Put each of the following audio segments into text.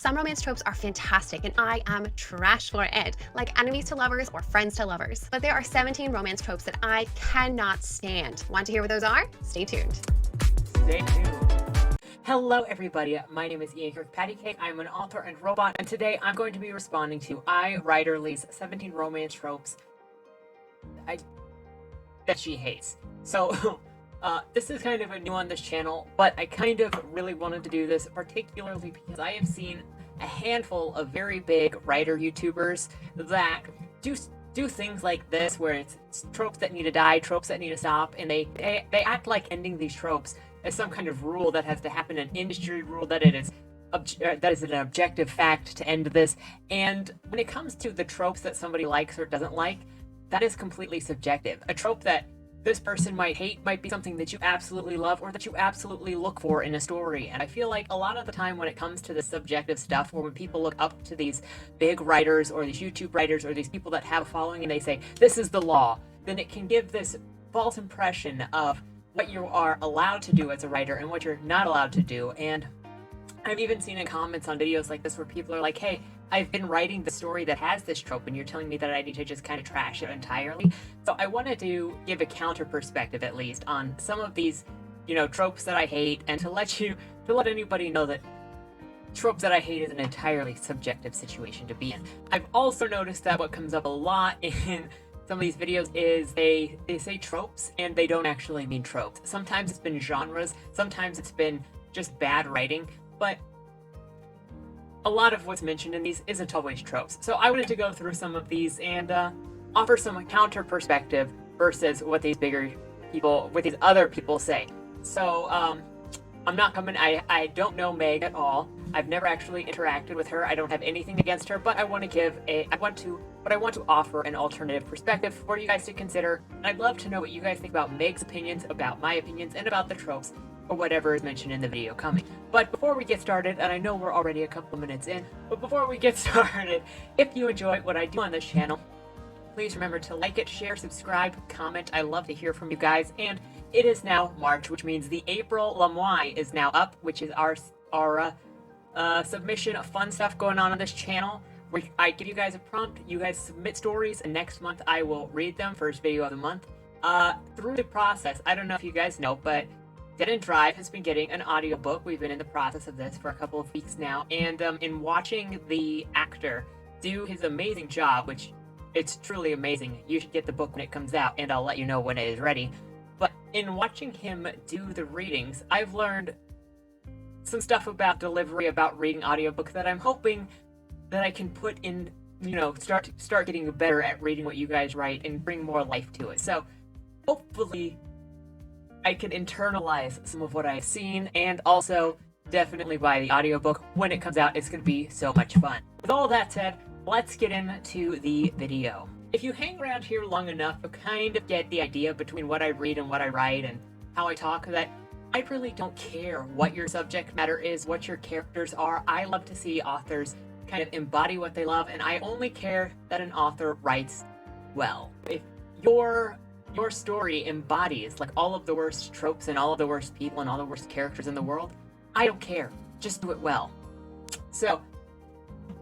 Some romance tropes are fantastic and I am trash for it, like enemies to lovers or friends to lovers. But there are 17 romance tropes that I cannot stand. Want to hear what those are? Stay tuned. Stay tuned. Hello everybody, my name is KirkpattieCake. I'm an author and robot, and today I'm going to be responding to iWriterly's 17 romance tropes that she hates. So, this is kind of a new on this channel, but I kind of really wanted to do this particularly because I have seen a handful of very big writer YouTubers that do things like this, where it's tropes that need to die, tropes that need to stop, and they act like ending these tropes as some kind of rule that has to happen, an industry rule, that it is that is an objective fact to end this. And when it comes to the tropes that somebody likes or doesn't like, that is completely subjective. A trope that this person might hate might be something that you absolutely love or that you absolutely look for in a story. And I feel like a lot of the time when it comes to the subjective stuff, or when people look up to these big writers or these YouTube writers or these people that have a following and they say, this is the law, then it can give this false impression of what you are allowed to do as a writer and what you're not allowed to do. And I've even seen in comments on videos like this where people are like, hey, I've been writing the story that has this trope and you're telling me that I need to just kind of trash it entirely. So I wanted to give a counter perspective, at least, on some of these, tropes that I hate, and to let anybody know that tropes that I hate is an entirely subjective situation to be in. I've also noticed that what comes up a lot in some of these videos is they say tropes and they don't actually mean tropes. Sometimes it's been genres, sometimes it's been just bad writing, but a lot of what's mentioned in these isn't always tropes. So I wanted to go through some of these and offer some counter perspective versus what these other people say. So I'm not coming. I don't know Meg at all. I've never actually interacted with her. I don't have anything against her, but I want to offer an alternative perspective for you guys to consider. And I'd love to know what you guys think about Meg's opinions, about my opinions, and about the tropes, or whatever is mentioned in the video coming. But before we get started, and I know we're already a couple minutes in, but before we get started, if you enjoy what I do on this channel, please remember to like it, share, subscribe, comment. I love to hear from you guys. And it is now March, which means the April LBRY is now up, which is our submission of fun stuff going on this channel, where I give you guys a prompt, you guys submit stories, and next month I will read them, first video of the month. Through the process, I don't know if you guys know, but Dead and Drive has been getting an audiobook. We've been in the process of this for a couple of weeks now, and in watching the actor do his amazing job, which it's truly amazing. You should get the book when it comes out, and I'll let you know when it is ready. But in watching him do the readings, I've learned some stuff about delivery, about reading audiobooks that I'm hoping that I can put in, start getting better at reading what you guys write and bring more life to it. So hopefully I can internalize some of what I've seen, and also definitely buy the audiobook when it comes out. It's going to be so much fun. With all that said, let's get into the video. If you hang around here long enough, you'll kind of get the idea between what I read and what I write and how I talk, that I really don't care what your subject matter is, what your characters are. I love to see authors kind of embody what they love, and I only care that an author writes well. If your story embodies like all of the worst tropes and all of the worst people and all the worst characters in the world, I don't care. Just do it well. So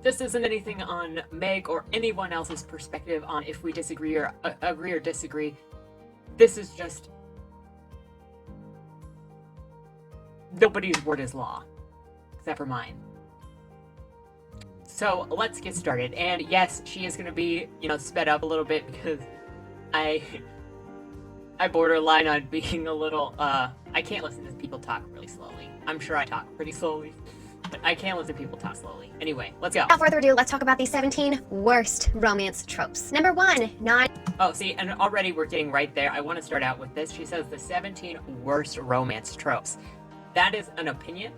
this isn't anything on Meg or anyone else's perspective on if we disagree or agree or disagree. This is just nobody's word is law, except for mine. So let's get started. And yes, she is going to be, sped up a little bit because I borderline on being a little, I can't listen to people talk really slowly. I'm sure I talk pretty slowly, but I can't listen to people talk slowly. Anyway, let's go. Without further ado, let's talk about the 17 worst romance tropes. Number 1, Oh, see, and already we're getting right there. I want to start out with this. She says the 17 worst romance tropes. That is an opinion,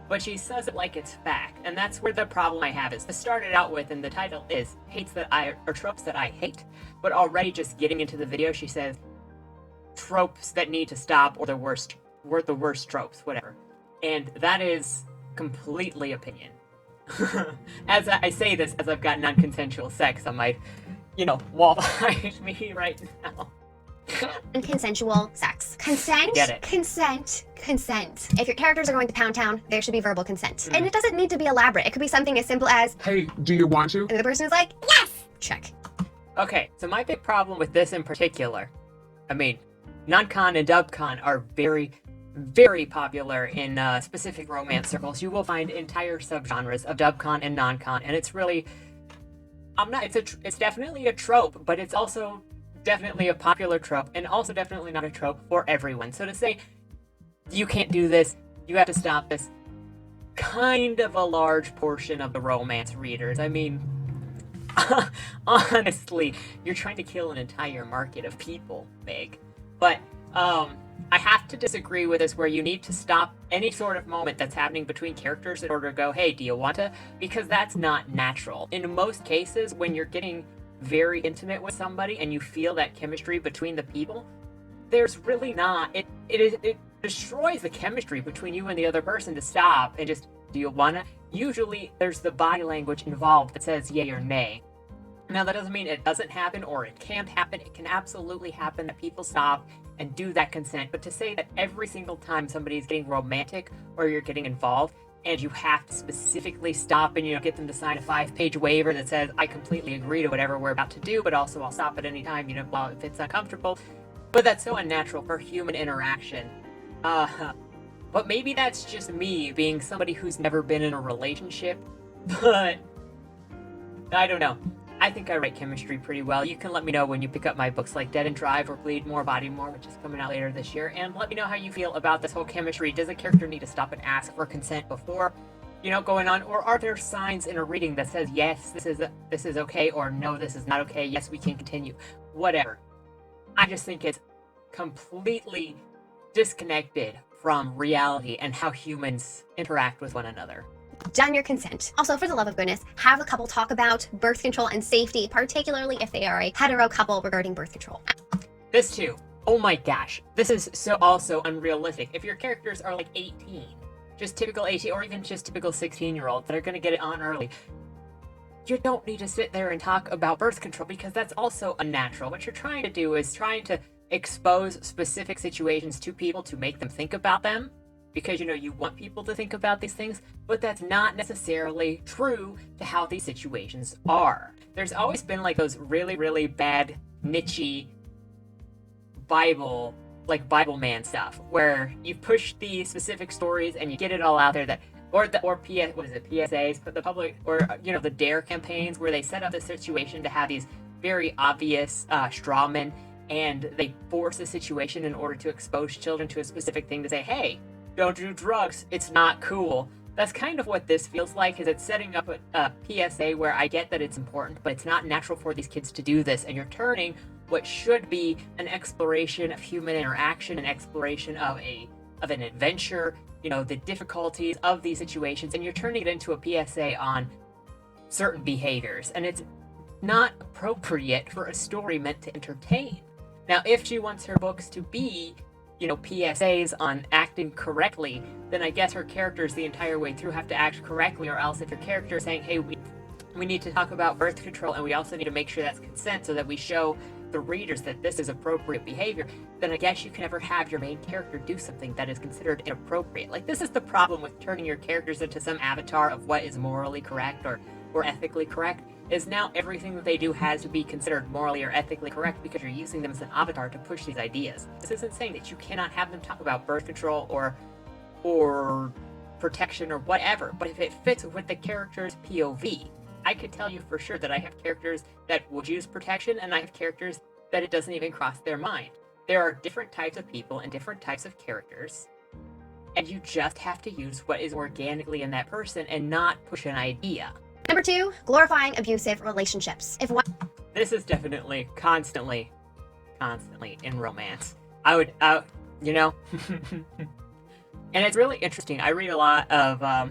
but she says it like it's fact, and that's where the problem I have is. To start it out with, and the title is tropes that I hate, but already just getting into the video, she says tropes that need to stop, or the worst tropes, whatever. And that is completely opinion. As I say this, as I've got non-consensual sex on my, wall behind me right now. and consensual sex. Consent, Get it. consent, consent. If your characters are going to Pound Town, there should be verbal consent. And it doesn't need to be elaborate. It could be something as simple as, hey, do you want to? and the person is like, yes! Check. Okay, so my big problem with this in particular, I mean, non-con and dub-con are very, very popular in specific romance circles. You will find entire subgenres of dub-con and non-con, and it's really, it's definitely a trope, but it's also definitely a popular trope, and also definitely not a trope for everyone. So to say, you can't do this, you have to stop this, kind of a large portion of the romance readers. I mean, honestly, you're trying to kill an entire market of people, Meg. But I have to disagree with this, where you need to stop any sort of moment that's happening between characters in order to go, hey, do you want to? Because that's not natural. In most cases, when you're getting very intimate with somebody and you feel that chemistry between the people, there's really not. It destroys the chemistry between you and the other person to stop and just, do you want to? Usually, there's the body language involved that says yay or nay. Now, that doesn't mean it doesn't happen or it can't happen. It can absolutely happen that people stop and do that consent. But to say that every single time somebody's getting romantic or you're getting involved and you have to specifically stop and, get them to sign a 5-page waiver that says, I completely agree to whatever we're about to do, but also I'll stop at any time, if it's uncomfortable. But that's so unnatural for human interaction. But maybe that's just me being somebody who's never been in a relationship. But I don't know. I think I write chemistry pretty well. You can let me know when you pick up my books like Dead and Drive or Bleed More, Body More, which is coming out later this year. And let me know how you feel about this whole chemistry. Does a character need to stop and ask for consent before, going on? Or are there signs in a reading that says, yes, this is okay, or no, this is not okay, yes, we can continue, whatever. I just think it's completely disconnected from reality and how humans interact with one another. Done your consent. Also, for the love of goodness, have a couple talk about birth control and safety, particularly if they are a hetero couple regarding birth control. This too. Oh my gosh. This is so also unrealistic. If your characters are like 18, just typical 18 or even just typical 16-year-olds that are going to get it on early, you don't need to sit there and talk about birth control because that's also unnatural. What you're trying to do is trying to expose specific situations to people to make them think about them. Because, you want people to think about these things, but that's not necessarily true to how these situations are. There's always been like those really, really bad, niche Bible man stuff, where you push these specific stories and you get it all out there PSAs, but the public, or, the DARE campaigns where they set up the situation to have these very obvious straw men, and they force a situation in order to expose children to a specific thing to say, hey, don't do drugs, it's not cool. That's kind of what this feels like, is it's setting up a PSA where I get that it's important, but it's not natural for these kids to do this, and you're turning what should be an exploration of human interaction, an exploration of an adventure, the difficulties of these situations, and you're turning it into a PSA on certain behaviors, and it's not appropriate for a story meant to entertain. Now, if she wants her books to be PSAs on acting correctly, then I guess her characters the entire way through have to act correctly, or else if your character is saying, hey, we need to talk about birth control and we also need to make sure that's consent so that we show the readers that this is appropriate behavior, then I guess you can never have your main character do something that is considered inappropriate. Like, this is the problem with turning your characters into some avatar of what is morally correct or ethically correct, is now everything that they do has to be considered morally or ethically correct because you're using them as an avatar to push these ideas. This isn't saying that you cannot have them talk about birth control or protection or whatever, but if it fits with the character's POV, I could tell you for sure that I have characters that would use protection, and I have characters that it doesn't even cross their mind. There are different types of people and different types of characters, and you just have to use what is organically in that person and not push an idea. Number 2, glorifying abusive relationships. This is definitely constantly in romance. I would, and it's really interesting. I read a lot of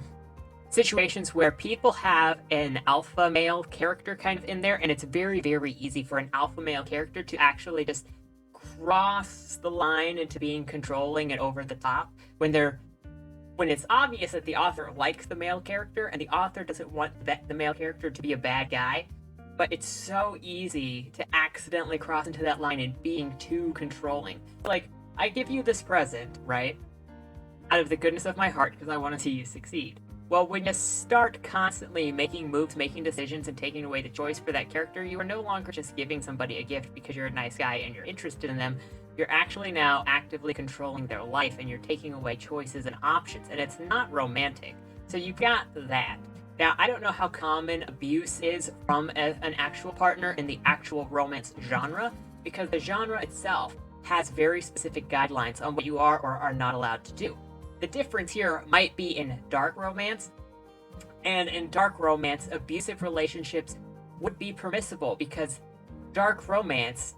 situations where people have an alpha male character kind of in there, and it's very, very easy for an alpha male character to actually just cross the line into being controlling and over the top when it's obvious that the author likes the male character and the author doesn't want the male character to be a bad guy. but it's so easy to accidentally cross into that line in being too controlling. Like, I give you this present, right? Out of the goodness of my heart, because I want to see you succeed. Well, when you start constantly making moves, making decisions, and taking away the choice for that character, you are no longer just giving somebody a gift because you're a nice guy and you're interested in them. You're actually now actively controlling their life, and you're taking away choices and options, and it's not romantic. So you got that. Now, I don't know how common abuse is from an actual partner in the actual romance genre, because the genre itself has very specific guidelines on what you are or are not allowed to do. The difference here might be in dark romance, and in dark romance, abusive relationships would be permissible because dark romance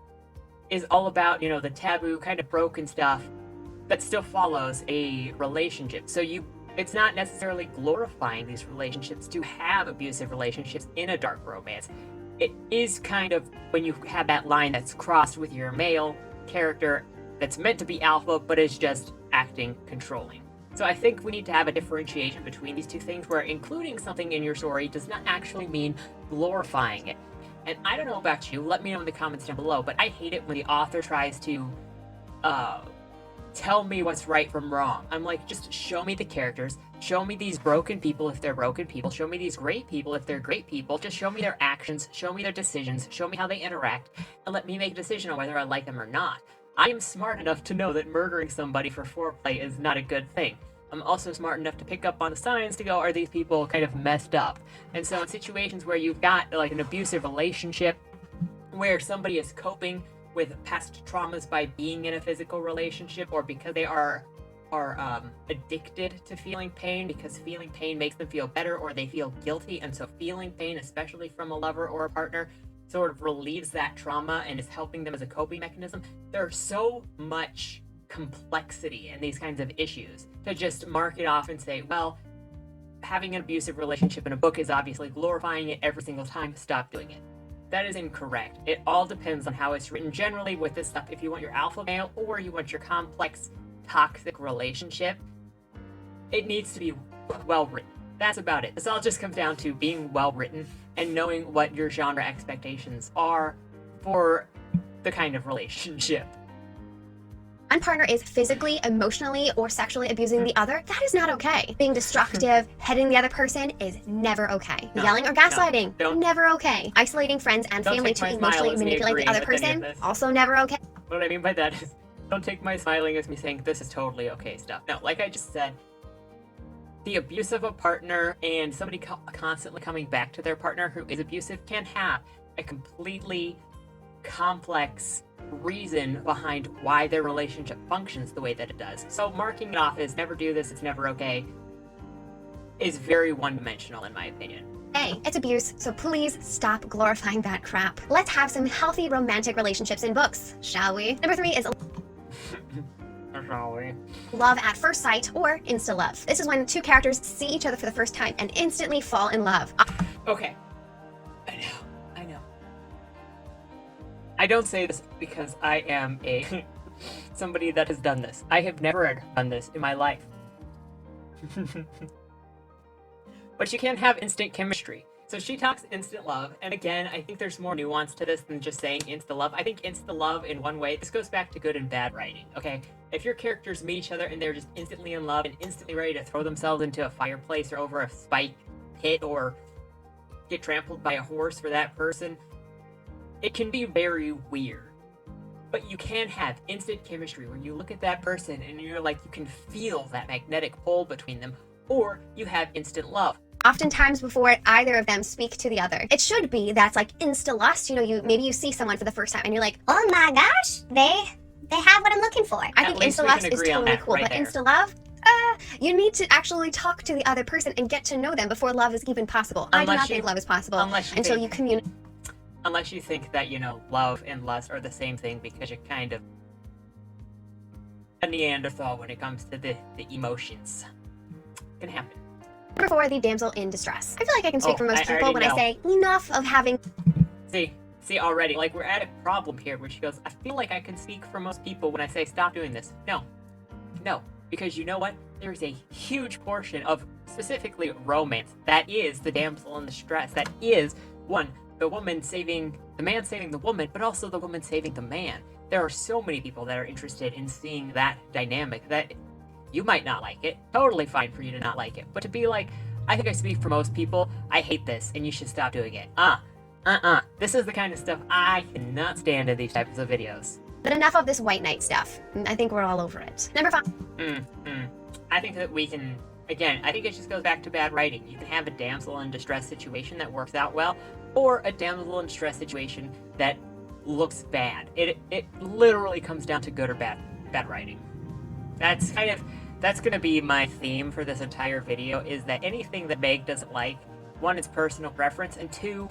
is all about, the taboo, kind of broken stuff that still follows a relationship. So it's not necessarily glorifying these relationships to have abusive relationships in a dark romance. It is kind of when you have that line that's crossed with your male character that's meant to be alpha, but is just acting controlling. So I think we need to have a differentiation between these two things where including something in your story does not actually mean glorifying it. And I don't know about you, let me know in the comments down below, but I hate it when the author tries to tell me what's right from wrong. I'm like, just show me the characters, show me these broken people if they're broken people, show me these great people if they're great people, just show me their actions, show me their decisions, show me how they interact, and let me make a decision on whether I like them or not. I am smart enough to know that murdering somebody for foreplay is not a good thing. I'm also smart enough to pick up on the signs to go, are these people kind of messed up? And so in situations where you've got like an abusive relationship, where somebody is coping with past traumas by being in a physical relationship, or because they are addicted to feeling pain, because feeling pain makes them feel better, or they feel guilty, and so feeling pain, especially from a lover or a partner, sort of relieves that trauma and is helping them as a coping mechanism. There's so much complexity in these kinds of issues to just mark it off and say, well, having an abusive relationship in a book is obviously glorifying it every single time. Stop doing it. That is incorrect. It all depends on how it's written. Generally with this stuff, if you want your alpha male or you want your complex toxic relationship, it needs to be well written. That's about it. This all just comes down to being well written and knowing what your genre expectations are for the kind of relationship. One partner is physically, emotionally, or sexually abusing the other, that is not okay. Being destructive, hitting the other person is never okay. No, Yelling or gaslighting, no, never okay. Isolating friends and Don't family take my to smile emotionally as me manipulate the agreeing other with any of person, this. also never okay. What I mean by that is, don't take my smiling as me saying this is totally okay stuff. No, like I just said, the abuse of a partner and somebody constantly coming back to their partner who is abusive can have a completely complex reason behind why their relationship functions the way that it does. So marking it off as never do this, it's never okay, is very one-dimensional in my opinion. Hey, it's abuse, so please stop glorifying that crap. Let's have some healthy romantic relationships in books, shall we? Number 3 is Shall we? love at first sight, or Insta-Love. This is when two characters see each other for the first time and instantly fall in love. Okay. I know. I don't say this because I am somebody that has done this. I have never done this in my life. But you can have instant chemistry. So she talks instant love, and again, I think there's more nuance to this than just saying insta love. I think insta love in one way, this goes back to good and bad writing, okay? If your characters meet each other and they're just instantly in love and instantly ready to throw themselves into a fireplace or over a spike pit or get trampled by a horse for that person, it can be very weird. But you can have instant chemistry where you look at that person and you're like, you can feel that magnetic pull between them, or you have instant love. Oftentimes before either of them speak to the other. It should be that's like insta-lust. Maybe you see someone for the first time and you're like, oh my gosh, they have what I'm looking for. I think insta-lust is totally cool, but insta-love, you need to actually talk to the other person and get to know them before love is even possible. I do not think love is possible until you communicate. Unless you think that, love and lust are the same thing because you're kind of a Neanderthal when it comes to the emotions. It can happen. Number 4, the damsel in distress. I feel like I can speak for most people when know. I say enough of having... See already, like we're at a problem here where she goes, I feel like I can speak for most people when I say stop doing this. No, because you know what? There's a huge portion of specifically romance that is the damsel in distress, that is, one, the woman saving the man saving the woman, but also the woman saving the man. There are so many people that are interested in seeing that dynamic that you might not like it. Totally fine for you to not like it. But to be like, I think I speak for most people, I hate this and you should stop doing it. This is the kind of stuff I cannot stand in these types of videos. But enough of this white knight stuff. I think we're all over it. Number 5. I think that we can, again, I think it just goes back to bad writing. You can have a damsel in distress situation that works out well, or a damsel in distress situation that looks bad. It literally comes down to good or bad writing. That's gonna be my theme for this entire video, is that anything that Meg doesn't like, one, is personal preference, and two,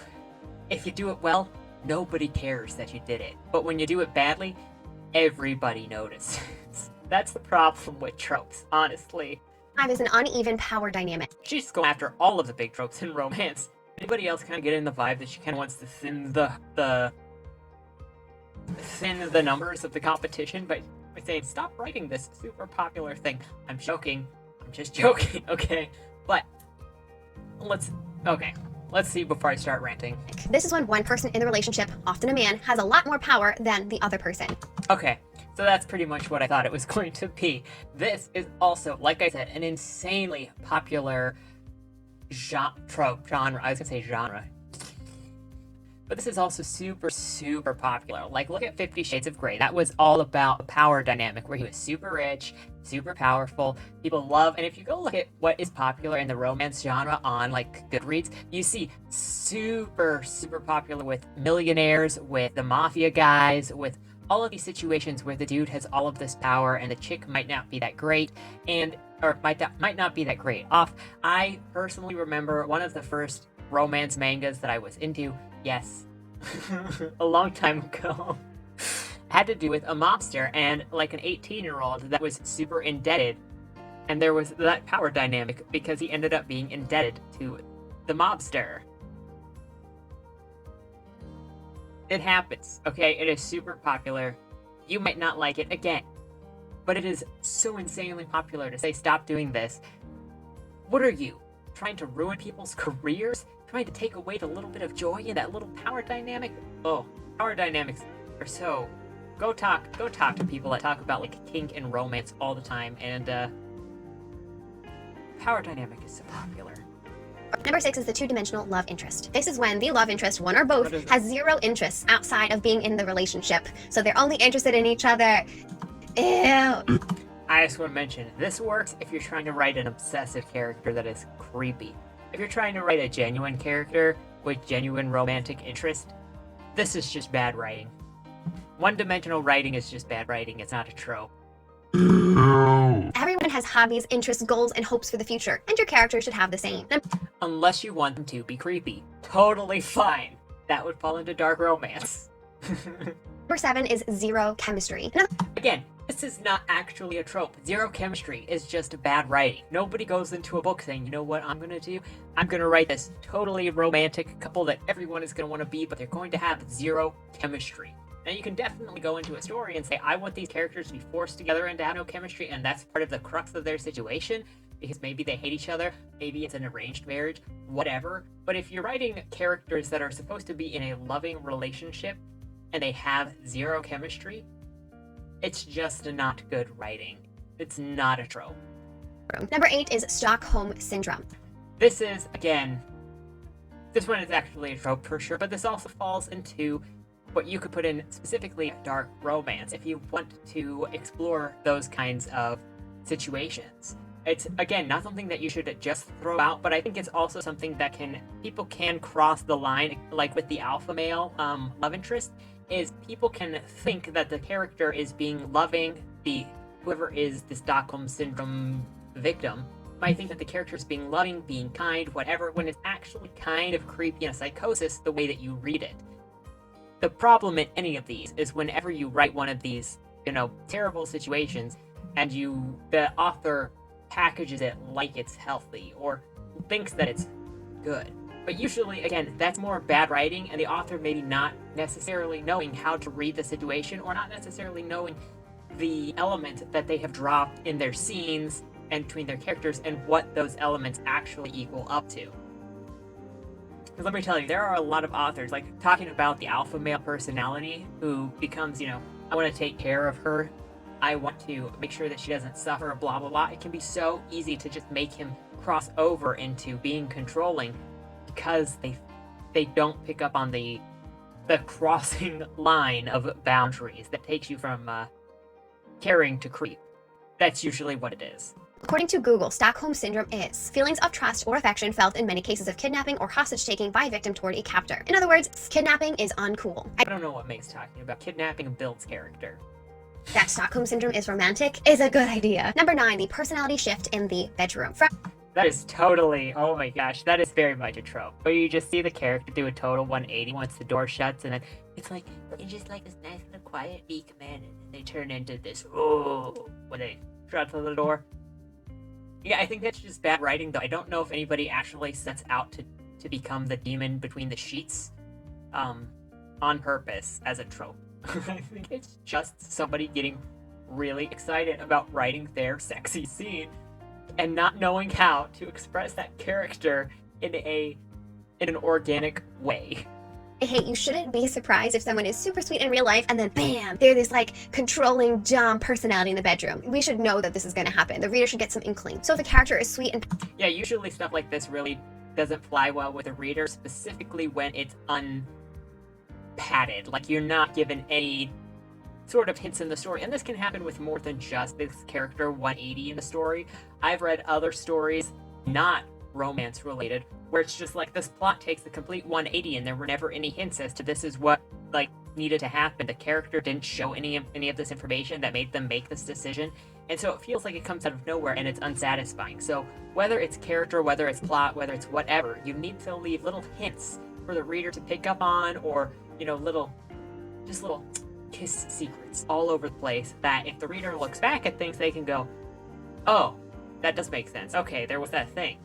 if you do it well, nobody cares that you did it. But when you do it badly, everybody notices. That's the problem with tropes, honestly. 5 is an uneven power dynamic. She's just going after all of the big tropes in romance. Anybody else kind of get in the vibe that she kind of wants to thin the numbers of the competition by saying, stop writing this super popular thing. I'm joking. I'm just joking, okay? But let's see before I start ranting. This is when one person in the relationship, often a man, has a lot more power than the other person. Okay, so that's pretty much what I thought it was going to be. This is also, like I said, an insanely popular genre. I was gonna say genre. But this is also super, super popular. Like, look at 50 Shades of Grey. That was all about a power dynamic where he was super rich, super powerful. People love, and if you go look at what is popular in the romance genre on, like, Goodreads, you see super, super popular with millionaires, with the mafia guys, with all of these situations where the dude has all of this power and the chick might not be that great, or might not be that great off. I personally remember one of the first romance mangas that I was into, yes, a long time ago, had to do with a mobster and like an 18-year-old that was super indebted, and there was that power dynamic because he ended up being indebted to the mobster. It happens, okay? It is super popular. You might not like it, again, but it is so insanely popular to say stop doing this. What are you, trying to ruin people's careers? Trying to take away the little bit of joy in that little power dynamic? Oh, power dynamics are so... Go talk to people that talk about, like, kink and romance all the time, and, power dynamic is so popular. Number 6 is the two-dimensional love interest. This is when the love interest, one or both, has zero interests outside of being in the relationship. So they're only interested in each other. Ew. I just want to mention, this works if you're trying to write an obsessive character that is creepy. If you're trying to write a genuine character with genuine romantic interest, this is just bad writing. One-dimensional writing is just bad writing, it's not a trope. Everyone has hobbies, interests, goals, and hopes for the future, and your character should have the same. Unless you want them to be creepy. Totally fine. That would fall into dark romance. Number 7 is zero chemistry. Again, this is not actually a trope. Zero chemistry is just bad writing. Nobody goes into a book saying, you know what I'm gonna do? I'm gonna write this totally romantic couple that everyone is gonna want to be, but they're going to have zero chemistry. Now you can definitely go into a story and say, I want these characters to be forced together and to have no chemistry, and that's part of the crux of their situation, because maybe they hate each other, maybe it's an arranged marriage, whatever. But if you're writing characters that are supposed to be in a loving relationship and they have zero chemistry, it's just not good writing. It's not a trope. Number 8 is Stockholm Syndrome. This is, again, this one is actually a trope for sure, but this also falls into what you could put in specifically dark romance if you want to explore those kinds of situations. It's, again, not something that you should just throw out, but I think it's also something that people can cross the line, like with the alpha male love interest, is people can think that the character is being loving, whoever is the Stockholm Syndrome victim might think that the character is being loving, being kind, whatever, when it's actually kind of creepy and a psychosis the way that you read it. The problem in any of these is whenever you write one of these, terrible situations, and the author packages it like it's healthy, or thinks that it's good. But usually, again, that's more bad writing, and the author maybe not necessarily knowing how to read the situation, or not necessarily knowing the element that they have dropped in their scenes and between their characters, and what those elements actually equal up to. Because let me tell you, there are a lot of authors, like, talking about the alpha male personality who becomes, I want to take care of her. I want to make sure that she doesn't suffer, blah, blah, blah. It can be so easy to just make him cross over into being controlling because they don't pick up on the crossing line of boundaries that takes you from caring to creep. That's usually what it is. According to Google, Stockholm Syndrome is feelings of trust or affection felt in many cases of kidnapping or hostage-taking by a victim toward a captor. In other words, kidnapping is uncool. I don't know what Meg's talking about. Kidnapping builds character. That Stockholm Syndrome is romantic is a good idea. Number 9, the personality shift in the bedroom. That is totally, oh my gosh, that is very much a trope. Where you just see the character do a total 180 once the door shuts, and then it's like, it's just like this nice little quiet meek man, and they turn into this, when they shut the door. Yeah, I think that's just bad writing, though. I don't know if anybody actually sets out to become the demon between the sheets on purpose as a trope. I think it's just somebody getting really excited about writing their sexy scene and not knowing how to express that character in an organic way. Hey, you shouldn't be surprised if someone is super sweet in real life and then bam, they're this like controlling dumb personality in the bedroom. We should know that this is going to happen. The reader should get some inkling. So if a character is sweet and yeah, usually stuff like this really doesn't fly well with a reader, specifically when it's unpadded. Like you're not given any sort of hints in the story, and this can happen with more than just this character 180 in the story. I've read other stories, not romance related, where it's just like this plot takes a complete 180 and there were never any hints as to this is what like needed to happen. The character didn't show any of this information that made them make this decision, and so it feels like it comes out of nowhere and it's unsatisfying. So whether it's character, whether it's plot, whether it's whatever, you need to leave little hints for the reader to pick up on, or little kiss secrets all over the place that if the reader looks back at things, they can go, oh, that does make sense. Okay, there was that thing.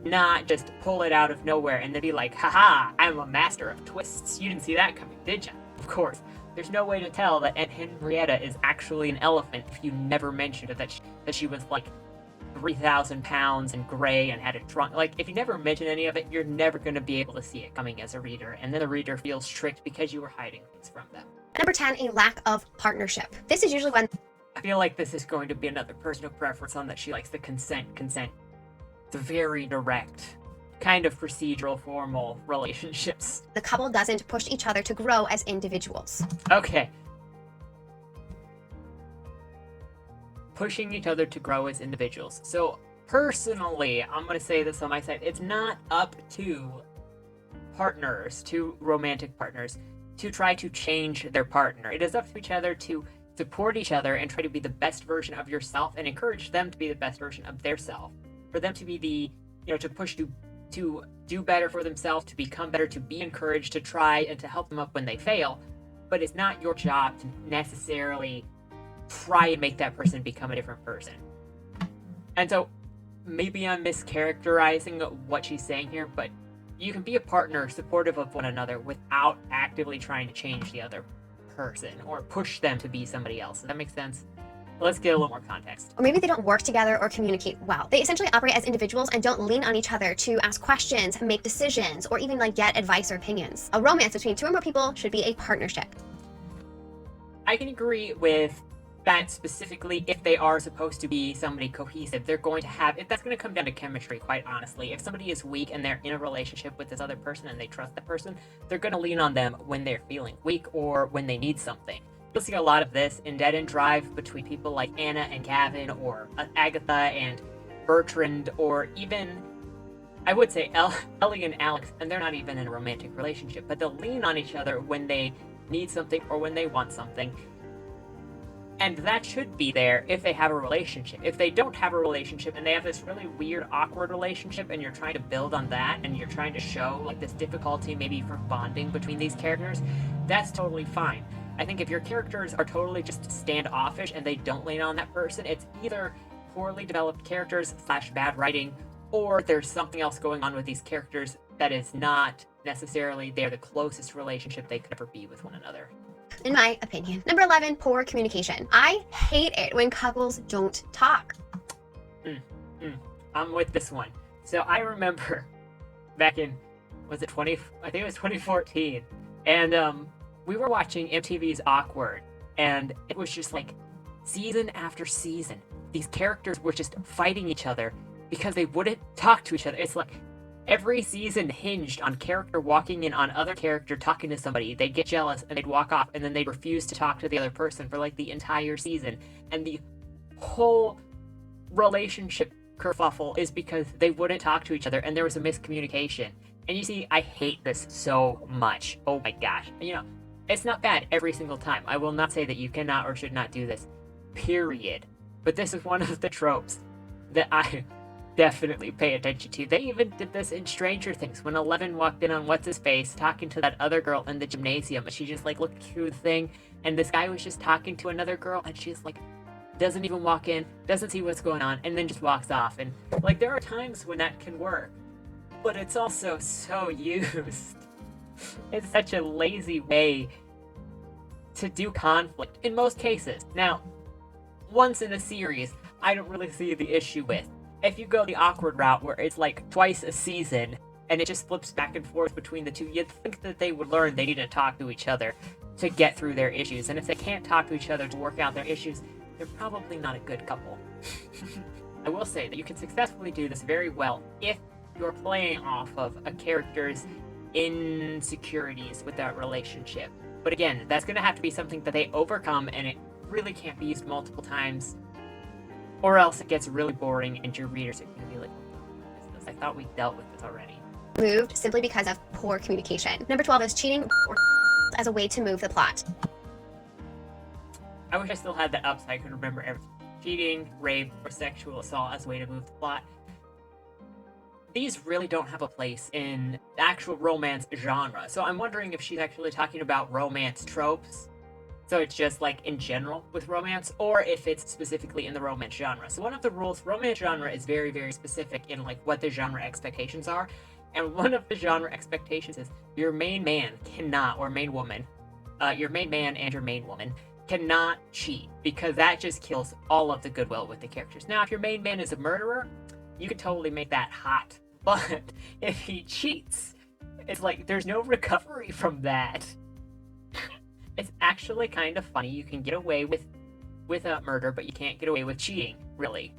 Not just pull it out of nowhere and then be like, haha, I'm a master of twists. You didn't see that coming, did ya? Of course. There's no way to tell that Aunt Henrietta is actually an elephant if you never mentioned it, that she was like 3,000 pounds and gray and had a trunk. Like, if you never mention any of it, you're never going to be able to see it coming as a reader, and then the reader feels tricked because you were hiding things from them. Number 10, a lack of partnership. This is usually when I feel like this is going to be another personal preference on that she likes the consent. The very direct, kind of procedural, formal relationships. the couple doesn't push each other to grow as individuals. Okay. Pushing each other to grow as individuals. So, personally, I'm going to say this on my side. It's not up to partners, to romantic partners, to try to change their partner. It is up to each other to support each other and try to be the best version of yourself and encourage them to be the best version of their self. For them to be the, to push to do better for themselves, to become better, to be encouraged, to try and to help them up when they fail. But it's not your job to necessarily try and make that person become a different person. And so maybe I'm mischaracterizing what she's saying here, but you can be a partner supportive of one another without actively trying to change the other person or push them to be somebody else. Does that make sense? Let's get a little more context. Or maybe they don't work together or communicate well. They essentially operate as individuals and don't lean on each other to ask questions, make decisions, or even get advice or opinions. A romance between two or more people should be a partnership. I can agree with that specifically if they are supposed to be somebody cohesive. They're going to have, that's going to come down to chemistry, quite honestly. If somebody is weak and they're in a relationship with this other person and they trust that person, they're going to lean on them when they're feeling weak or when they need something. You'll see a lot of this in Dead End Drive between people like Anna and Gavin, or Agatha and Bertrand, or even, I would say, Ellie and Alex, and they're not even in a romantic relationship, but they'll lean on each other when they need something or when they want something. And that should be there if they have a relationship. If they don't have a relationship and they have this really weird, awkward relationship and you're trying to build on that and you're trying to show this difficulty maybe for bonding between these characters, that's totally fine. I think if your characters are totally just standoffish and they don't lean on that person, it's either poorly developed characters / bad writing, or there's something else going on with these characters that is not necessarily they're the closest relationship they could ever be with one another. In my opinion. Number 11, poor communication. I hate it when couples don't talk. I'm with this one. So I remember back in was it 20? I think it was 2014, and we were watching MTV's Awkward, and it was just like season after season, these characters were just fighting each other because they wouldn't talk to each other. It's like every season hinged on character walking in on other character talking to somebody. They'd get jealous and they'd walk off, and then they'd refuse to talk to the other person for like the entire season. And the whole relationship kerfuffle is because they wouldn't talk to each other and there was a miscommunication. And you see, I hate this so much. Oh my gosh. You know, it's not bad every single time. I will not say that you cannot or should not do this, period. But this is one of the tropes that I definitely pay attention to. They even did this in Stranger Things when Eleven walked in on what's-his-face talking to that other girl in the gymnasium, and she just like looked through the thing, and this guy was just talking to another girl, and she's like doesn't even walk in, doesn't see what's going on, and then just walks off. And like there are times when that can work, but it's also so used. It's such a lazy way to do conflict in most cases. Now, once in a series, I don't really see the issue with. If you go the awkward route where it's like twice a season and it just flips back and forth between the two, you'd think that they would learn they need to talk to each other to get through their issues. And if they can't talk to each other to work out their issues, they're probably not a good couple. I will say that you can successfully do this very well if you're playing off of a character's insecurities with that relationship. But again, that's going to have to be something that they overcome, and it really can't be used multiple times, or else it gets really boring and your readers are going to be like, what is this? I thought we dealt with this already. Moved simply because of poor communication. Number 12 is cheating or as a way to move the plot. I wish I still had that up so I could remember everything. Cheating, rape, or sexual assault as a way to move the plot. These really don't have a place in the actual romance genre. So I'm wondering if she's actually talking about romance tropes. So it's just like in general with romance, or if it's specifically in the romance genre. So one of the rules, romance genre is very, very specific in like what the genre expectations are. And one of the genre expectations is your main man cannot, or main woman, your main man and your main woman cannot cheat, because that just kills all of the goodwill with the characters. Now, if your main man is a murderer, you could totally make that hot. But if he cheats, it's like there's no recovery from that. It's actually kind of funny. You can get away with a murder, but you can't get away with cheating, really.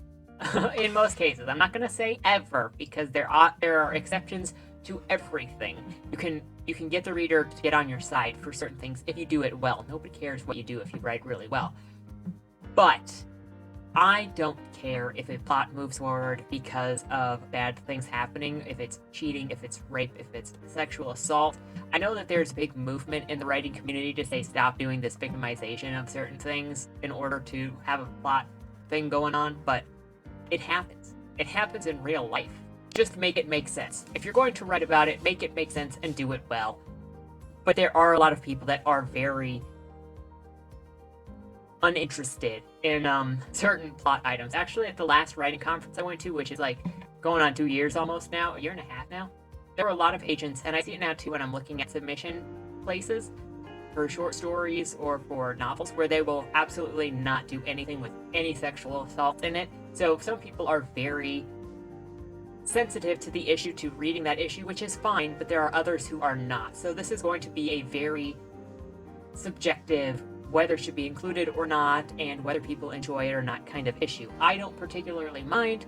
In most cases. I'm not going to say ever, because there are exceptions to everything. You can get the reader to get on your side for certain things if you do it well. Nobody cares what you do if you write really well. But I don't care if a plot moves forward because of bad things happening, if it's cheating, if it's rape, if it's sexual assault. I know that there's a big movement in the writing community to say stop doing this victimization of certain things in order to have a plot thing going on, but it happens. It happens in real life. Just make it make sense. If you're going to write about it, make it make sense and do it well. But there are a lot of people that are very uninterested in certain plot items. Actually, at the last writing conference I went to, which is like going on 2 years almost now, a year and a half now, there were a lot of agents, and I see it now too when I'm looking at submission places for short stories or for novels, where they will absolutely not do anything with any sexual assault in it. So some people are very sensitive to the issue, to reading that issue, which is fine, but there are others who are not. So this is going to be a very subjective, whether it should be included or not, and whether people enjoy it or not kind of issue. I don't particularly mind,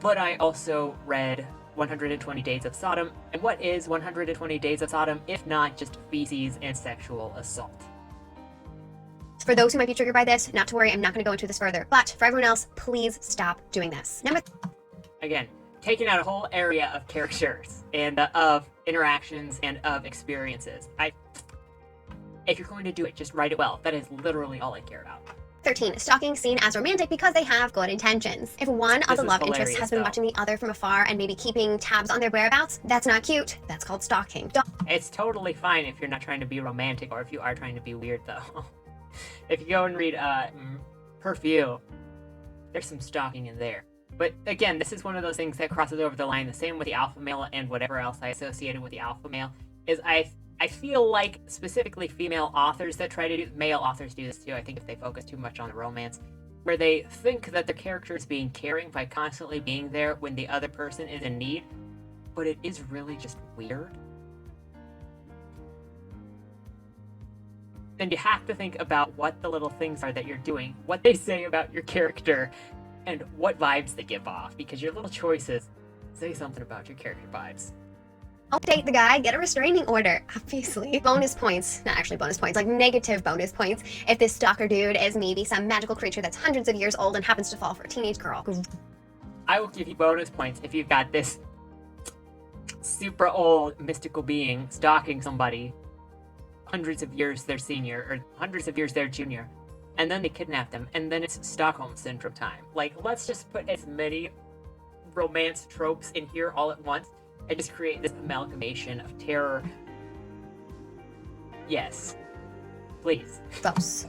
but I also read 120 Days of Sodom, and what is 120 Days of Sodom if not just feces and sexual assault? For those who might be triggered by this, not to worry, I'm not going to go into this further. But for everyone else, please stop doing this. Again, taking out a whole area of characters and of interactions and of experiences. If you're going to do it, just write it well. That is literally all I care about. 13. Stalking seen as romantic because they have good intentions. If one of the love interests has been watching the other from afar and maybe keeping tabs on their whereabouts, that's not cute. That's called stalking. It's totally fine if you're not trying to be romantic, or if you are trying to be weird, though. If you go and read Perfume, there's some stalking in there. But again, this is one of those things that crosses over the line. The same with the alpha male and whatever else I associated with the alpha male is I feel like specifically female authors that try to do, male authors do this too, I think if they focus too much on the romance, where they think that their character is being caring by constantly being there when the other person is in need. but it is really just weird, then you have to think about what the little things are that you're doing, what they say about your character, and what vibes they give off, because your little choices say something about your character vibes. Don't date the guy, get a restraining order, obviously. Bonus points, not actually bonus points, like negative bonus points, if this stalker dude is maybe some magical creature that's hundreds of years old and happens to fall for a teenage girl. I will give you bonus points if you've got this super old mystical being stalking somebody hundreds of years their senior, or hundreds of years their junior, and then they kidnap them, and then it's Stockholm Syndrome time. Like, let's just put as many romance tropes in here all at once, and just create this amalgamation of terror. Yes. Please. Gross.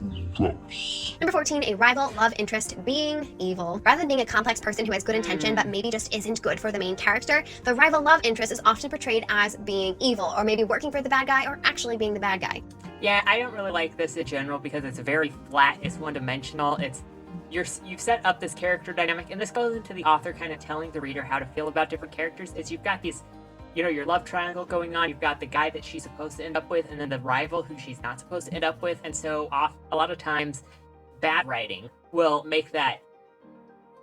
Number 14, a rival love interest being evil. Rather than being a complex person who has good intention but maybe just isn't good for the main character, the rival love interest is often portrayed as being evil, or maybe working for the bad guy, or actually being the bad guy. Yeah, I don't really like this in general because it's very flat, it's one-dimensional, you've set up this character dynamic, and this goes into the author kind of telling the reader how to feel about different characters, is you've got these, your love triangle going on, you've got the guy that she's supposed to end up with, and then the rival who she's not supposed to end up with, and so a lot of times, bad writing will make that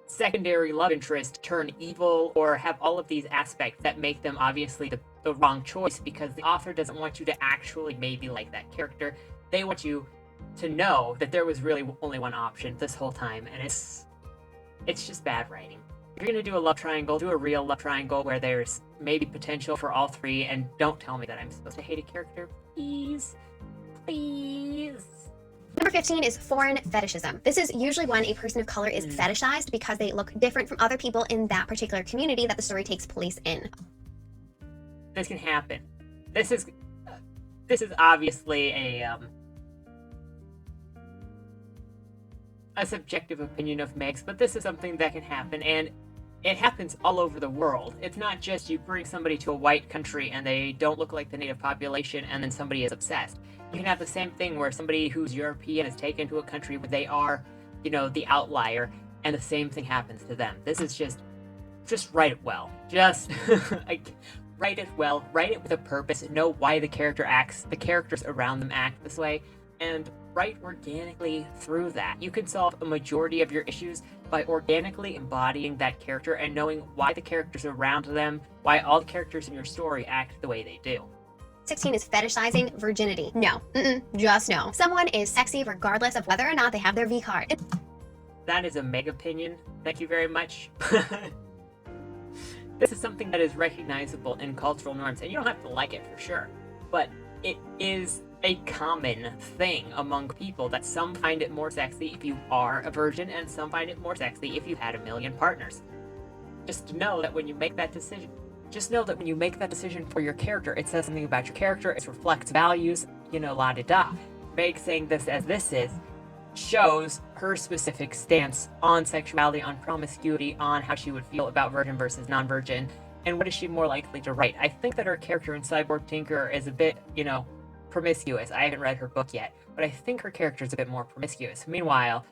secondary love interest turn evil, or have all of these aspects that make them obviously the wrong choice, because the author doesn't want you to actually maybe like that character. They want you to know that there was really only one option this whole time, and it's just bad writing. If you're going to do a love triangle, do a real love triangle where there's maybe potential for all three, and don't tell me that I'm supposed to hate a character. Please. Please. Number 15 is foreign fetishism. This is usually when a person of color is fetishized because they look different from other people in that particular community that the story takes place in. This can happen. This is obviously a subjective opinion of Meg's, but this is something that can happen, and it happens all over the world. It's not just you bring somebody to a white country and they don't look like the native population and then somebody is obsessed. You can have the same thing where somebody who's European is taken to a country where they are, the outlier, and the same thing happens to them. This is just write it well. Just write it well, write it with a purpose, know why the characters around them act this way, and write organically through that. You can solve a majority of your issues by organically embodying that character and knowing why the characters around them, why all the characters in your story act the way they do. 16 is fetishizing virginity. No. Just no. Someone is sexy regardless of whether or not they have their V card. That is a Meg opinion. Thank you very much. This is something that is recognizable in cultural norms, and you don't have to like it for sure, but it is a common thing among people that some find it more sexy if you are a virgin, and some find it more sexy if you've had 1,000,000 partners. Just know that when you make that decision, for your character, it says something about your character, it reflects values, la-da-da. Meg saying this as this is shows her specific stance on sexuality, on promiscuity, on how she would feel about virgin versus non-virgin, and what is she more likely to write. I think that her character in Cyborg Tinker is a bit, promiscuous. I haven't read her book yet, but I think her character is a bit more promiscuous. Meanwhile,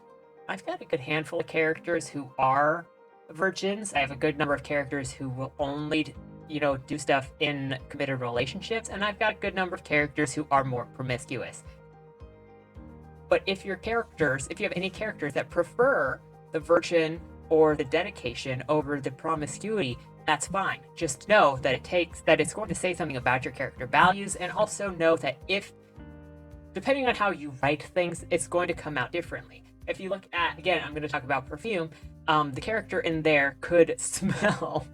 I've got a good handful of characters who are virgins. I have a good number of characters who will only, do stuff in committed relationships, and I've got a good number of characters who are more promiscuous. But if you have any characters that prefer the virgin or the dedication over the promiscuity, that's fine. Just know that it's going to say something about your character values, and also know that depending on how you write things, it's going to come out differently. If you look at, again, I'm going to talk about perfume, the character in there could smell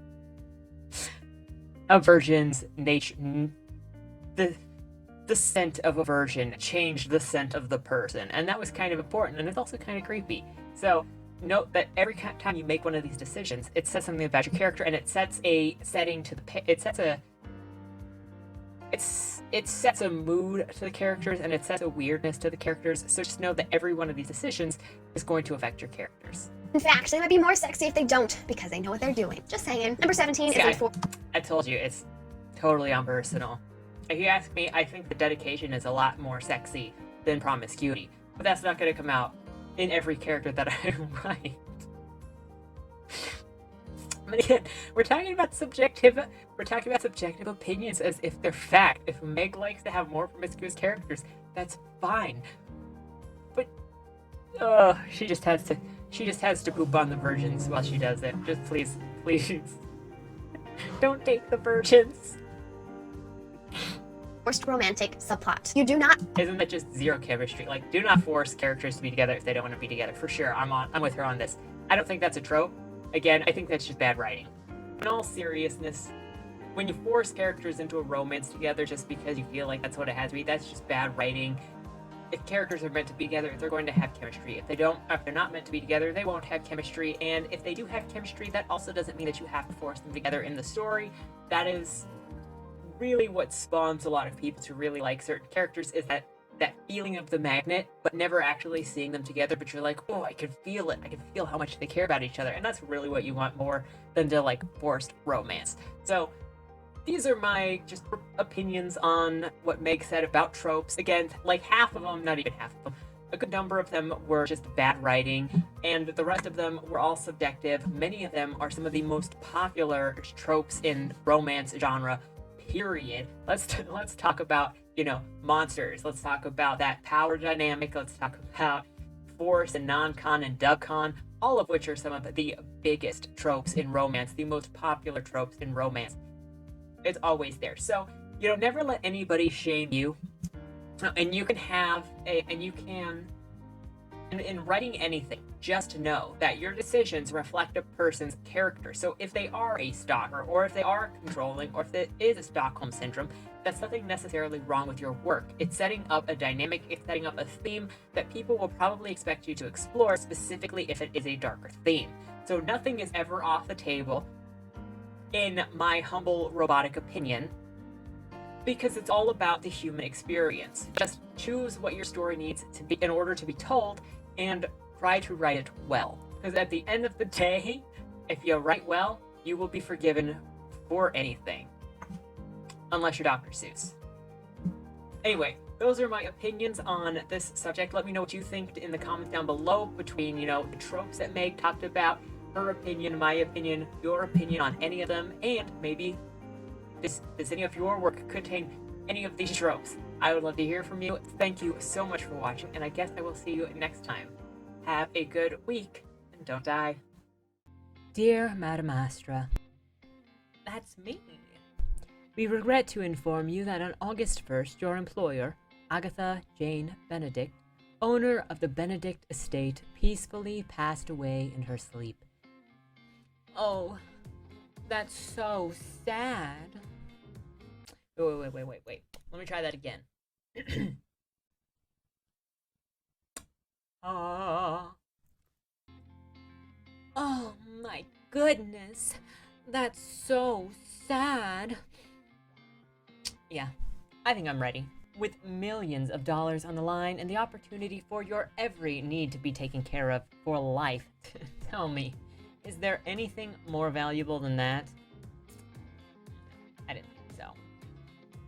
a virgin's nature. The scent of a virgin changed the scent of the person, and that was kind of important, and it's also kind of creepy. So note that every time you make one of these decisions, it says something about your character, and it sets a setting to it sets a mood to the characters, and it sets a weirdness to the characters. So just know that every one of these decisions is going to affect your characters. In fact, they might be more sexy if they don't, because they know what they're doing. Just saying. Number 17 is I told you, it's totally unpersonal. If you ask me, I think the dedication is a lot more sexy than promiscuity, but that's not going to come out in every character that I write. But again, we're talking about subjective opinions as if they're fact. If Meg likes to have more promiscuous characters, that's fine. But she just has to poop on the virgins while she does it. Just please don't take the virgins. Forced romantic subplot. You do not. Isn't that just zero chemistry? Like, do not force characters to be together if they don't want to be together. For sure, I'm with her on this. I don't think that's a trope. Again, I think that's just bad writing. In all seriousness, when you force characters into a romance together just because you feel like that's what it has to be, that's just bad writing. If characters are meant to be together, they're going to have chemistry. If they're not meant to be together, they won't have chemistry. And if they do have chemistry, that also doesn't mean that you have to force them together in the story. That is really what spawns a lot of people to really like certain characters, is that feeling of the magnet, but never actually seeing them together. But you're like, oh, I can feel it. I can feel how much they care about each other. And that's really what you want more than to like forced romance. So these are my just opinions on what Meg said about tropes. Again, like half of them, not even half of them, a good number of them were just bad writing, and the rest of them were all subjective. Many of them are some of the most popular tropes in romance genre, period. Let's talk about, monsters. Let's talk about that power dynamic. Let's talk about force and non-con and dub-con, all of which are some of the biggest tropes in romance, the most popular tropes in romance. It's always there. So, never let anybody shame you. And you can in writing anything, just know that your decisions reflect a person's character. So if they are a stalker, or if they are controlling, or if it is a Stockholm Syndrome, that's nothing necessarily wrong with your work. It's setting up a dynamic, it's setting up a theme that people will probably expect you to explore, specifically if it is a darker theme. So nothing is ever off the table, in my humble robotic opinion, because it's all about the human experience. Just choose what your story needs to be in order to be told, and try to write it well. Because at the end of the day, if you write well, you will be forgiven for anything. Unless you're Dr. Seuss. Anyway, those are my opinions on this subject. Let me know what you think in the comments down below, between, the tropes that Meg talked about, her opinion, my opinion, your opinion on any of them, and maybe does any of your work contain any of these tropes? I would love to hear from you. Thank you so much for watching, and I guess I will see you next time. Have a good week, and don't die. Dear Madam Astra, that's me. We regret to inform you that on August 1st, your employer, Agatha Jane Benedict, owner of the Benedict estate, peacefully passed away in her sleep. Oh, that's so sad. Wait. Let me try that again. Oh my goodness. That's so sad. Yeah, I think I'm ready. With millions of dollars on the line and the opportunity for your every need to be taken care of for life. Tell me, is there anything more valuable than that? I didn't think so.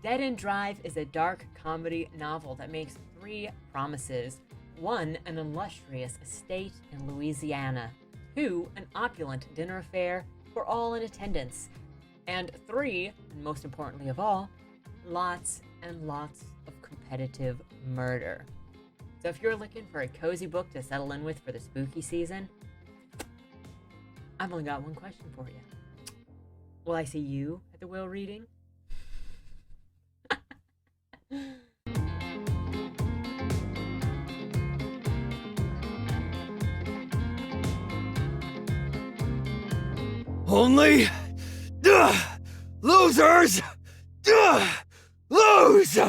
Dead End Drive is a dark comedy novel that makes 3 promises. 1, an illustrious estate in Louisiana. 2, an opulent dinner affair for all in attendance. And 3, and most importantly of all, lots and lots of competitive murder. So if you're looking for a cozy book to settle in with for the spooky season, I've only got one question for you. Will I see you at the Will reading? Only losers lose!